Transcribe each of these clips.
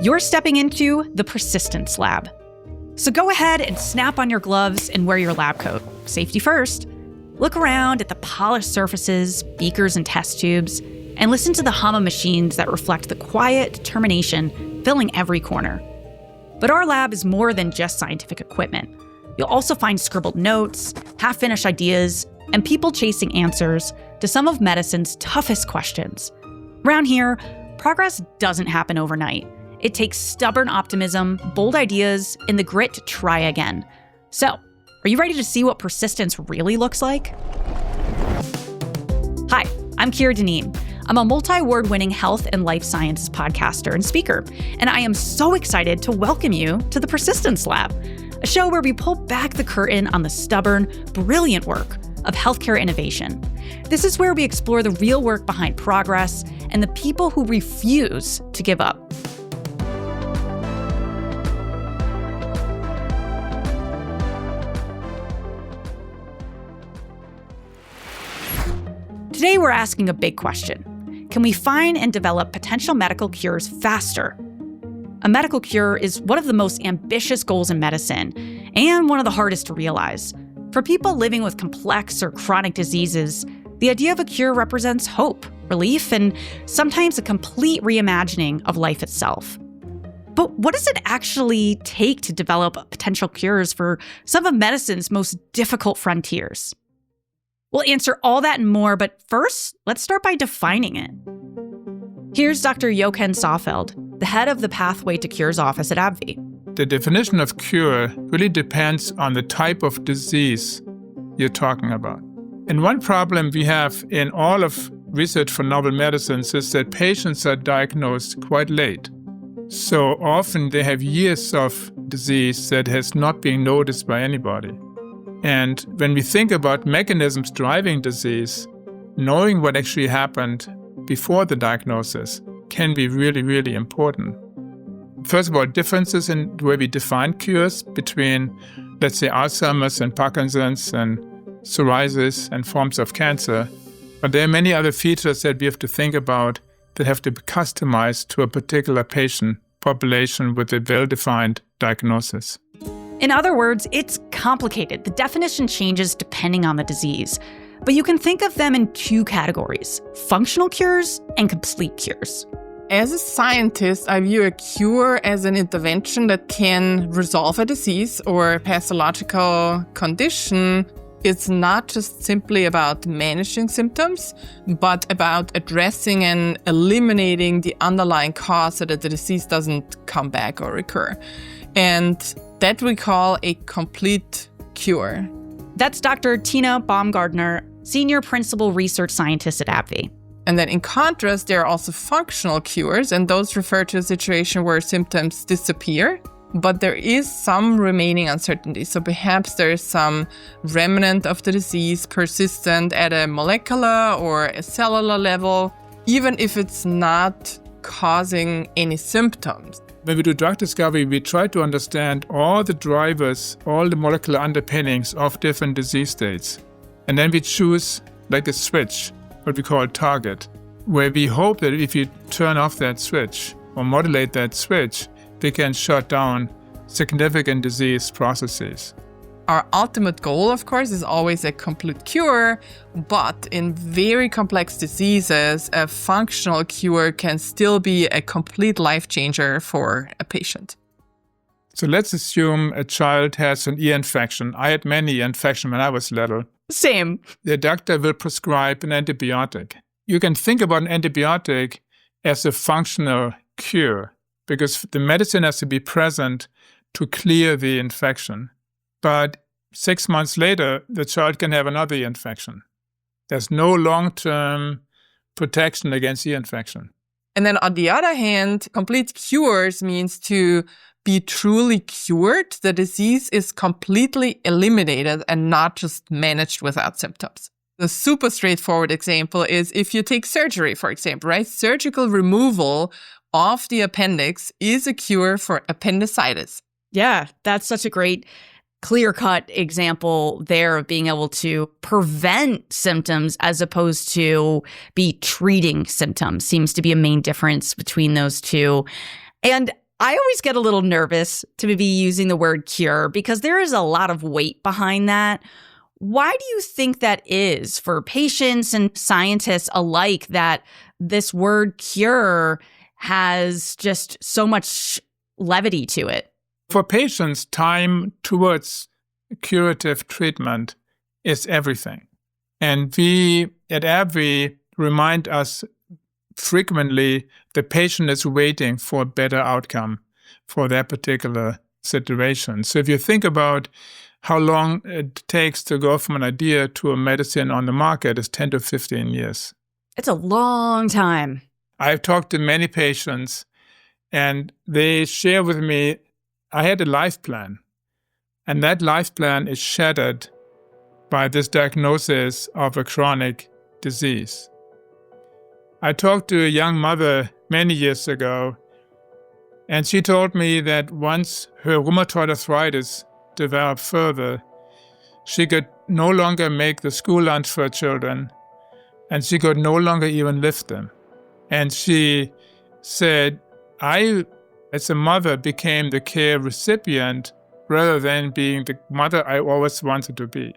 You're stepping into the Persistence Lab. So go ahead and snap on your gloves and wear your lab coat. Safety first. Look around at the polished surfaces, beakers, and test tubes, and listen to the hum of machines that reflect the quiet determination filling every corner. But our lab is more than just scientific equipment. You'll also find scribbled notes, half-finished ideas, and people chasing answers to some of medicine's toughest questions. Around here, progress doesn't happen overnight. It takes stubborn optimism, bold ideas, and the grit to try again. So, are you ready to see what persistence really looks like? Hi, I'm Kira Deneen. I'm a multi-award-winning health and life sciences podcaster and speaker, and I am so excited to welcome you to the Persistence Lab, a show where we pull back the curtain on the stubborn, brilliant work of healthcare innovation. This is where we explore the real work behind progress and the people who refuse to give up. Today, we're asking a big question. Can we find and develop potential medical cures faster? A medical cure is one of the most ambitious goals in medicine and one of the hardest to realize. For people living with complex or chronic diseases, the idea of a cure represents hope, relief, and sometimes a complete reimagining of life itself. But what does it actually take to develop potential cures for some of medicine's most difficult frontiers? We'll answer all that and more, but first, let's start by defining it. Here's Dr. Jochen Saalfeld, the head of the Pathway to Cures office at AbbVie. The definition of cure really depends on the type of disease you're talking about. And one problem we have in all of research for novel medicines is that patients are diagnosed quite late. So often they have years of disease that has not been noticed by anybody. And when we think about mechanisms driving disease, knowing what actually happened before the diagnosis can be really, really important. First of all, differences in the way we define cures between, let's say, Alzheimer's and Parkinson's and psoriasis and forms of cancer. But there are many other features that we have to think about that have to be customized to a particular patient population with a well-defined diagnosis. In other words, it's complicated. The definition changes depending on the disease. But you can think of them in two categories: functional cures and complete cures. As a scientist, I view a cure as an intervention that can resolve a disease or pathological condition. It's not just simply about managing symptoms, but about addressing and eliminating the underlying cause so that the disease doesn't come back or recur. And that we call a complete cure. That's Dr. Tina Baumgardner, Senior Principal Research Scientist at AbbVie. And then in contrast, there are also functional cures, and those refer to a situation where symptoms disappear, but there is some remaining uncertainty. So perhaps there is some remnant of the disease persistent at a molecular or a cellular level, even if it's not causing any symptoms. When we do drug discovery, we try to understand all the drivers, all the molecular underpinnings of different disease states. And then we choose like a switch, what we call a target, where we hope that if you turn off that switch or modulate that switch, we can shut down significant disease processes. Our ultimate goal, of course, is always a complete cure, but in very complex diseases, a functional cure can still be a complete life changer for a patient. So let's assume a child has an ear infection. I had many ear infections when I was little. Same. The doctor will prescribe an antibiotic. You can think about an antibiotic as a functional cure because the medicine has to be present to clear the infection. But 6 months later, the child can have another ear infection. There's no long-term protection against ear infection. And then on the other hand, complete cures means to be truly cured. The disease is completely eliminated and not just managed without symptoms. The super straightforward example is if you take surgery, for example, right? Surgical removal of the appendix is a cure for appendicitis. Yeah, that's such a great clear-cut example there of being able to prevent symptoms as opposed to be treating symptoms. Seems to be a main difference between those two. And I always get a little nervous to be using the word cure because there is a lot of weight behind that. Why do you think that is for patients and scientists alike, that this word cure has just so much levity to it? For patients, time towards curative treatment is everything. And we at AbbVie remind us frequently the patient is waiting for a better outcome for their particular situation. So if you think about how long it takes to go from an idea to a medicine on the market, is 10 to 15 years. It's a long time. I've talked to many patients, and they share with me, I had a life plan, and that life plan is shattered by this diagnosis of a chronic disease. I talked to a young mother many years ago, and she told me that once her rheumatoid arthritis developed further, she could no longer make the school lunch for her children, and she could no longer even lift them. And she said, I, as a mother, became the care recipient rather than being the mother I always wanted to be.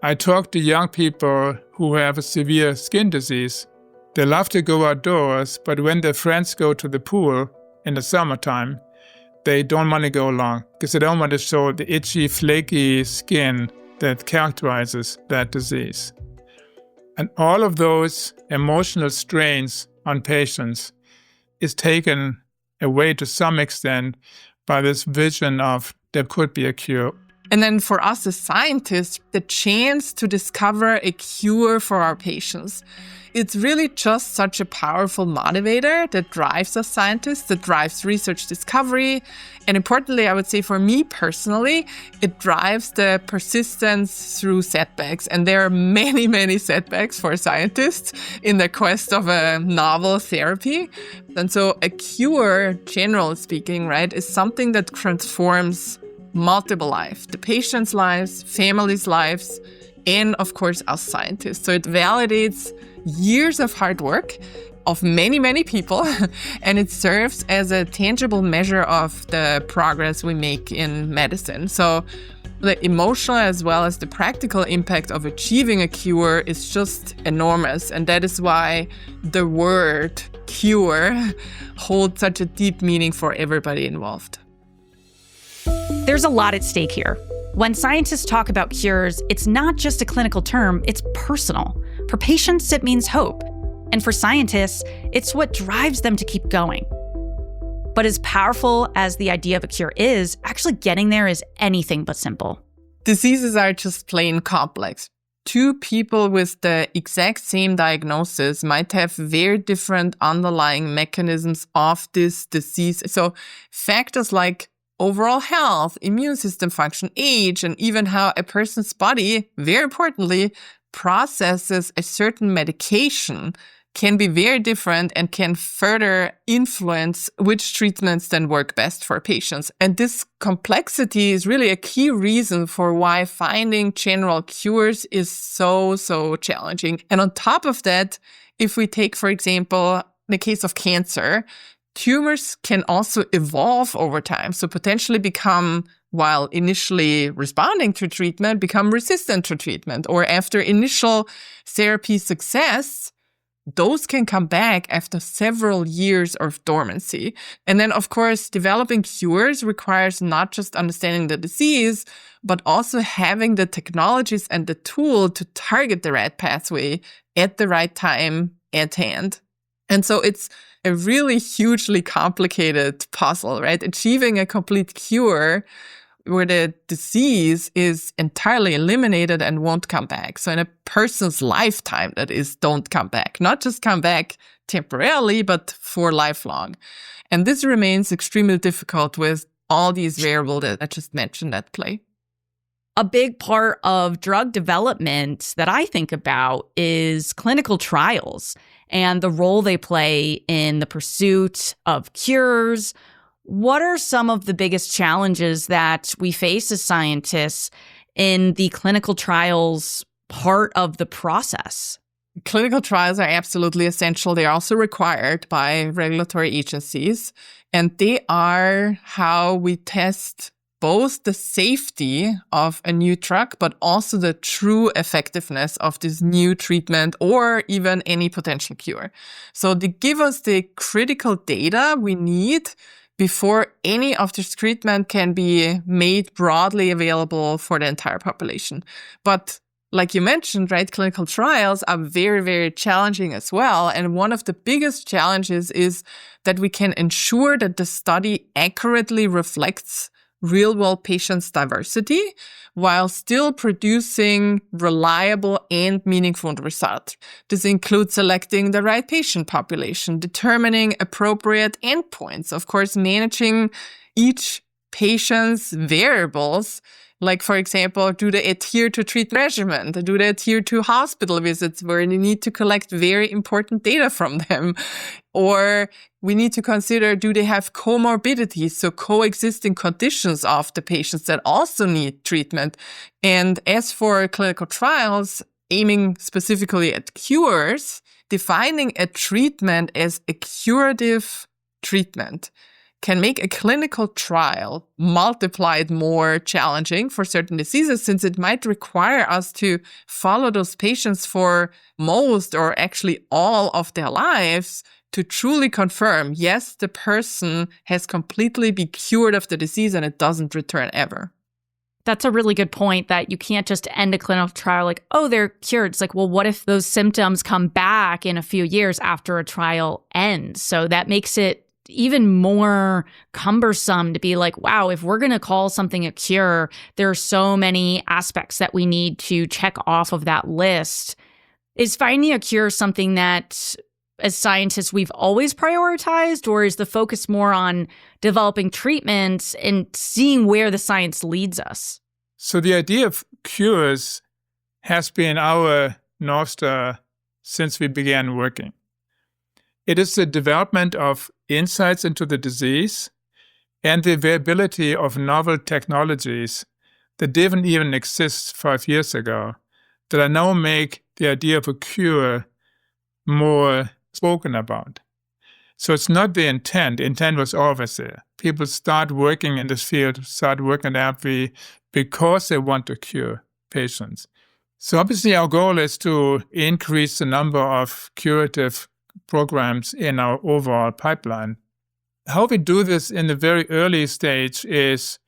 I talk to young people who have a severe skin disease. They love to go outdoors, but when their friends go to the pool in the summertime, they don't want to go along because they don't want to show the itchy, flaky skin that characterizes that disease. And all of those emotional strains on patients is taken away to some extent by this vision of there could be a cure. And then for us as scientists, the chance to discover a cure for our patients, it's really just such a powerful motivator that drives us scientists, that drives research discovery. And importantly, I would say for me personally, it drives the persistence through setbacks. And there are many, many setbacks for scientists in the quest of a novel therapy. And so a cure, generally speaking, right, is something that transforms multiple lives, the patient's lives, families' lives, and of course, us scientists. So it validates years of hard work of many, many people, and it serves as a tangible measure of the progress we make in medicine. So the emotional as well as the practical impact of achieving a cure is just enormous. And that is why the word cure holds such a deep meaning for everybody involved. There's a lot at stake here. When scientists talk about cures, it's not just a clinical term, it's personal. For patients, it means hope. And for scientists, it's what drives them to keep going. But as powerful as the idea of a cure is, actually getting there is anything but simple. Diseases are just plain complex. Two people with the exact same diagnosis might have very different underlying mechanisms of this disease. So factors like overall health, immune system function, age, and even how a person's body, very importantly, processes a certain medication can be very different and can further influence which treatments then work best for patients. And this complexity is really a key reason for why finding general cures is so challenging. And on top of that, if we take, for example, the case of cancer, tumors can also evolve over time, so potentially become, while initially responding to treatment, become resistant to treatment. Or after initial therapy success, those can come back after several years of dormancy. And then, of course, developing cures requires not just understanding the disease, but also having the technologies and the tool to target the right pathway at the right time at hand. And so it's a really hugely complicated puzzle, right? Achieving a complete cure where the disease is entirely eliminated and won't come back. So in a person's lifetime, that is, don't come back. Not just come back temporarily, but for lifelong. And this remains extremely difficult with all these variables that I just mentioned at play. A big part of drug development that I think about is clinical trials and the role they play in the pursuit of cures. What are some of the biggest challenges that we face as scientists in the clinical trials part of the process? Clinical trials are absolutely essential. They're also required by regulatory agencies, and they are how we test both the safety of a new drug, but also the true effectiveness of this new treatment or even any potential cure. So they give us the critical data we need before any of this treatment can be made broadly available for the entire population. But like you mentioned, right, clinical trials are very, very challenging as well. And one of the biggest challenges is that we can ensure that the study accurately reflects real-world patients' diversity while still producing reliable and meaningful results. This includes selecting the right patient population, determining appropriate endpoints, of course, managing each patient's variables. Like, for example, do they adhere to treatment regimen? Do they adhere to hospital visits where you need to collect very important data from them? Or we need to consider, do they have comorbidities, so coexisting conditions of the patients that also need treatment? And as for clinical trials, aiming specifically at cures, defining a treatment as a curative treatment can make a clinical trial multiplied more challenging for certain diseases, since it might require us to follow those patients for most or actually all of their lives to truly confirm, yes, the person has completely been cured of the disease and it doesn't return ever. That's a really good point, that you can't just end a clinical trial like, oh, they're cured. It's like, well, what if those symptoms come back in a few years after a trial ends? So that makes it even more cumbersome to be like, wow, if we're going to call something a cure, there are so many aspects that we need to check off of that list. Is finding a cure something that, as scientists, we've always prioritized, or is the focus more on developing treatments and seeing where the science leads us? So the idea of cures has been our North Star since we began working. It is the development of insights into the disease and the availability of novel technologies that didn't even exist 5 years ago, that I now make the idea of a cure more spoken about. So it's not the intent. The intent was always there. People start working in this field, start working at AbbVie because they want to cure patients. So obviously our goal is to increase the number of curative programs in our overall pipeline. How we do this in the very early stage is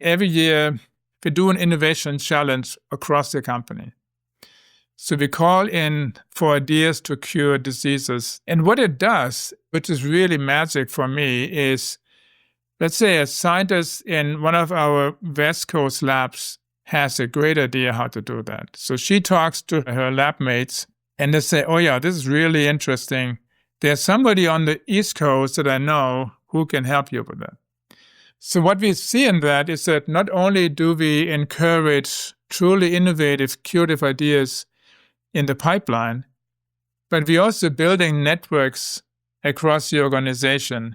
every year we do an innovation challenge across the company. So we call in for ideas to cure diseases. And what it does, which is really magic for me, is, let's say a scientist in one of our West Coast labs has a great idea how to do that. So she talks to her lab mates and they say, oh yeah, this is really interesting. There's somebody on the East Coast that I know who can help you with that. So what we see in that is that not only do we encourage truly innovative, curative ideas in the pipeline, but we're also building networks across the organization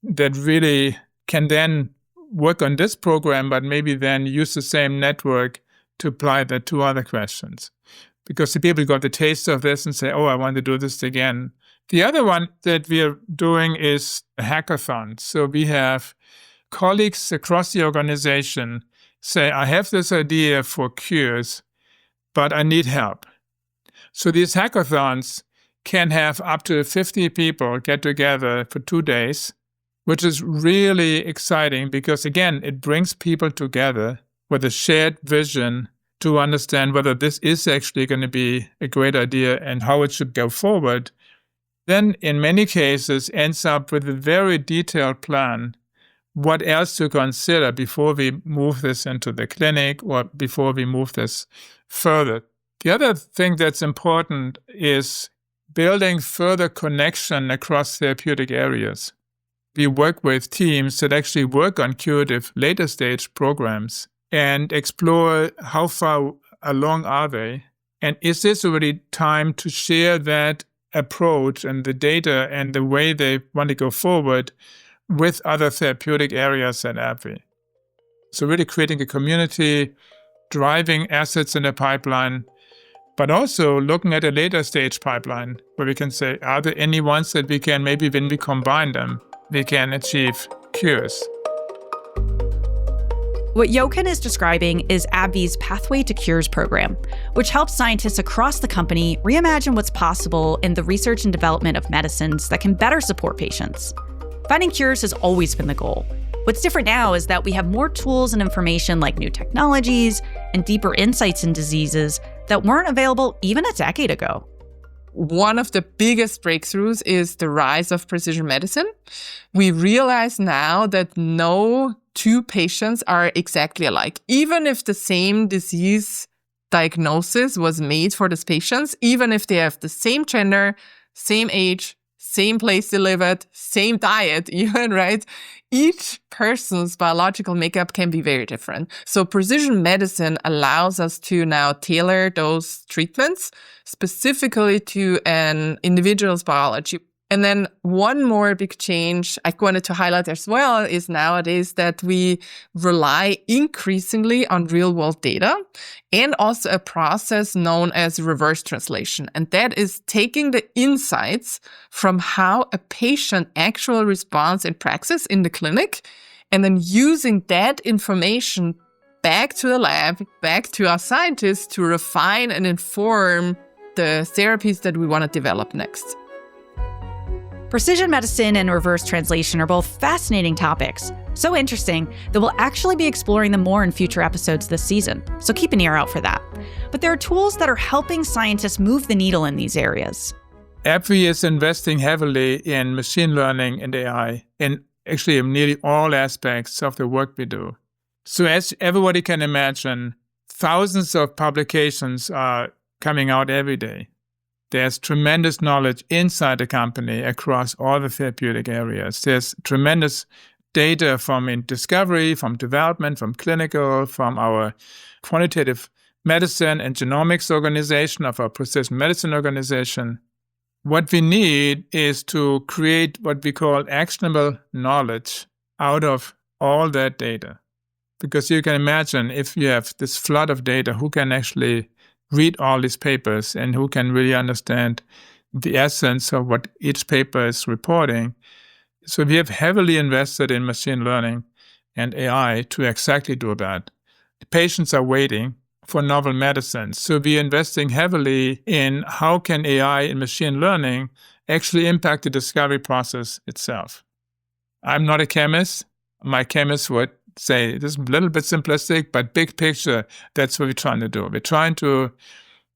that really can then work on this program, but maybe then use the same network to apply that to other questions. Because the people got the taste of this and say, oh, I want to do this again. The other one that we are doing is a hackathon. So we have colleagues across the organization say, I have this idea for cures, but I need help. So these hackathons can have up to 50 people get together for 2 days, which is really exciting because, again, it brings people together with a shared vision to understand whether this is actually going to be a great idea and how it should go forward. Then, in many cases, ends up with a very detailed plan, what else to consider before we move this into the clinic or before we move this further. The other thing that's important is building further connection across therapeutic areas. We work with teams that actually work on curative later stage programs and explore how far along are they, and is this already time to share that approach and the data and the way they want to go forward with other therapeutic areas at AbbVie. So really creating a community, driving assets in the pipeline, but also looking at a later stage pipeline where we can say, are there any ones that we can, maybe when we combine them, we can achieve cures? What Jochen is describing is AbbVie's Pathway to Cures program, which helps scientists across the company reimagine what's possible in the research and development of medicines that can better support patients. Finding cures has always been the goal. What's different now is that we have more tools and information like new technologies and deeper insights in diseases that weren't available even a decade ago. One of the biggest breakthroughs is the rise of precision medicine. We realize now that no two patients are exactly alike. Even if the same disease diagnosis was made for these patients, even if they have the same gender, same age, same place they live at, same diet even, right? Each person's biological makeup can be very different. So precision medicine allows us to now tailor those treatments specifically to an individual's biology. And then one more big change I wanted to highlight as well is nowadays that we rely increasingly on real-world data and also a process known as reverse translation. And that is taking the insights from how a patient actually responds in praxis in the clinic and then using that information back to the lab, back to our scientists to refine and inform the therapies that we want to develop next. Precision medicine and reverse translation are both fascinating topics, so interesting that we'll actually be exploring them more in future episodes this season, so keep an ear out for that. But there are tools that are helping scientists move the needle in these areas. AbbVie is investing heavily in machine learning and AI in actually nearly all aspects of the work we do. So as everybody can imagine, thousands of publications are coming out every day. There's tremendous knowledge inside the company across all the therapeutic areas. There's tremendous data from in discovery, from development, from clinical, from our quantitative medicine and genomics organization, of our precision medicine organization. What we need is to create what we call actionable knowledge out of all that data. Because you can imagine if you have this flood of data, who can actually read all these papers and who can really understand the essence of what each paper is reporting. So we have heavily invested in machine learning and AI to exactly do that. The patients are waiting for novel medicines. So we're investing heavily in how can AI and machine learning actually impact the discovery process itself. I'm not a chemist. My chemist would say this is a little bit simplistic, but big picture, that's what we're trying to do. We're trying to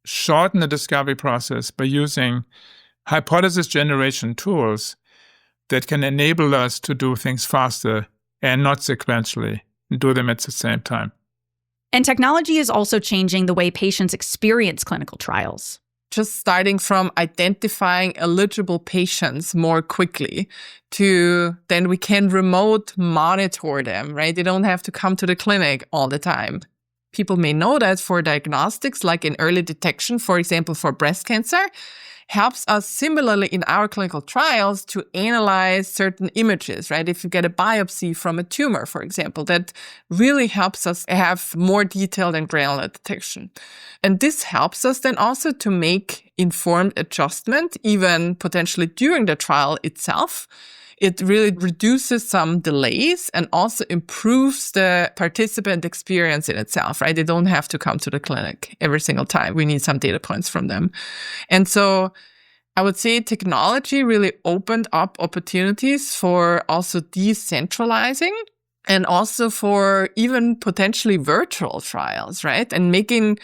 shorten the discovery process by using hypothesis generation tools that can enable us to do things faster and not sequentially, and do them at the same time. And technology is also changing the way patients experience clinical trials. Just starting from identifying eligible patients more quickly to then we can remote monitor them, right? They don't have to come to the clinic all the time. People may know that for diagnostics, like in early detection, for example, for breast cancer, helps us similarly in our clinical trials to analyze certain images, right? If you get a biopsy from a tumor, for example, that really helps us have more detailed and granular detection. And this helps us then also to make informed adjustment, even potentially during the trial itself. It really reduces some delays and also improves the participant experience in itself, right? They don't have to come to the clinic every single time. We need some data points from them. And so I would say technology really opened up opportunities for also decentralizing and also for even potentially virtual trials, right? And making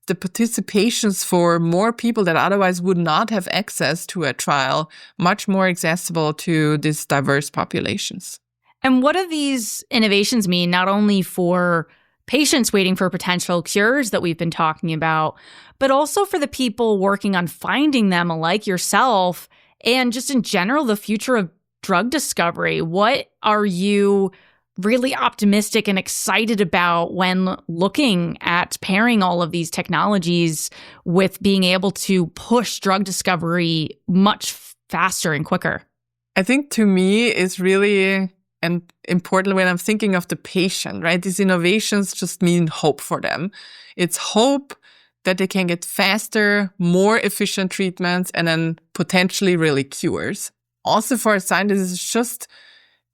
the participations for more people that otherwise would not have access to a trial much more accessible to these diverse populations. And what do these innovations mean not only for patients waiting for potential cures that we've been talking about, but also for the people working on finding them, like yourself, and just in general, the future of drug discovery? What are you really optimistic and excited about when looking at pairing all of these technologies with being able to push drug discovery much faster and quicker? I think to me it's really important when I'm thinking of the patient, right? These innovations just mean hope for them. It's hope that they can get faster, more efficient treatments and then potentially really cures. Also for scientists, it's just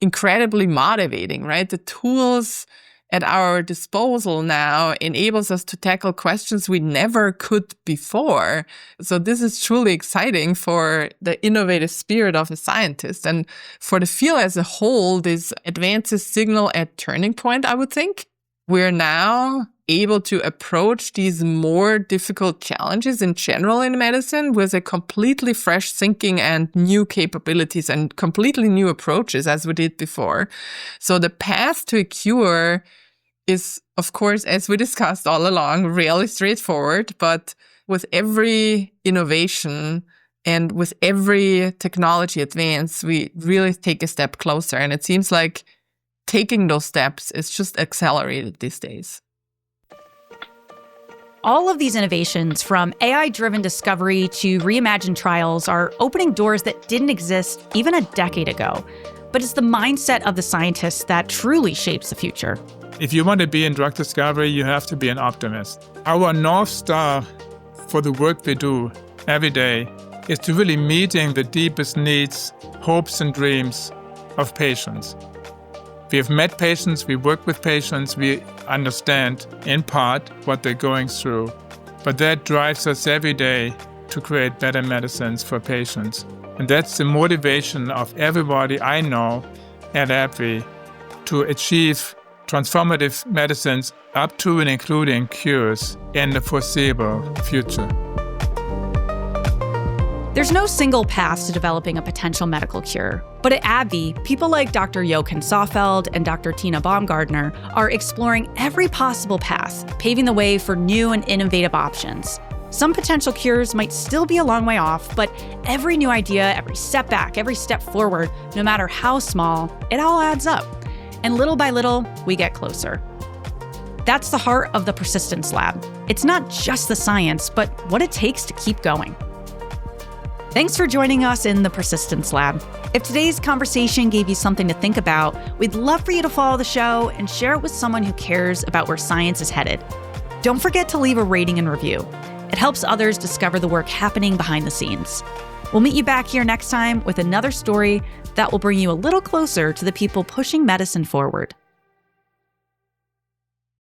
incredibly motivating, right? The tools at our disposal now enables us to tackle questions we never could before. So this is truly exciting for the innovative spirit of a scientist. And for the field as a whole, these advances signal a turning point, I would think. We're now able to approach these more difficult challenges in general in medicine with a completely fresh thinking and new capabilities and completely new approaches as we did before. So the path to a cure is, of course, as we discussed all along, really straightforward, but with every innovation and with every technology advance, we really take a step closer. And it seems like taking those steps is just accelerated these days. All of these innovations, from AI-driven discovery to reimagined trials, are opening doors that didn't exist even a decade ago. But it's the mindset of the scientists that truly shapes the future. If you want to be in drug discovery, you have to be an optimist. Our North Star for the work we do every day is to really meeting the deepest needs, hopes, and dreams of patients. We have met patients, we work with patients, we understand in part what they're going through. But that drives us every day to create better medicines for patients. And that's the motivation of everybody I know at AbbVie to achieve transformative medicines up to and including cures in the foreseeable future. There's no single path to developing a potential medical cure. But at AbbVie, people like Dr. Jochen Saalfeld and Dr. Tina Baumgardner are exploring every possible path, paving the way for new and innovative options. Some potential cures might still be a long way off, but every new idea, every setback, every step forward, no matter how small, it all adds up. And little by little, we get closer. That's the heart of the Persistence Lab. It's not just the science, but what it takes to keep going. Thanks for joining us in the Persistence Lab. If today's conversation gave you something to think about, we'd love for you to follow the show and share it with someone who cares about where science is headed. Don't forget to leave a rating and review. It helps others discover the work happening behind the scenes. We'll meet you back here next time with another story that will bring you a little closer to the people pushing medicine forward.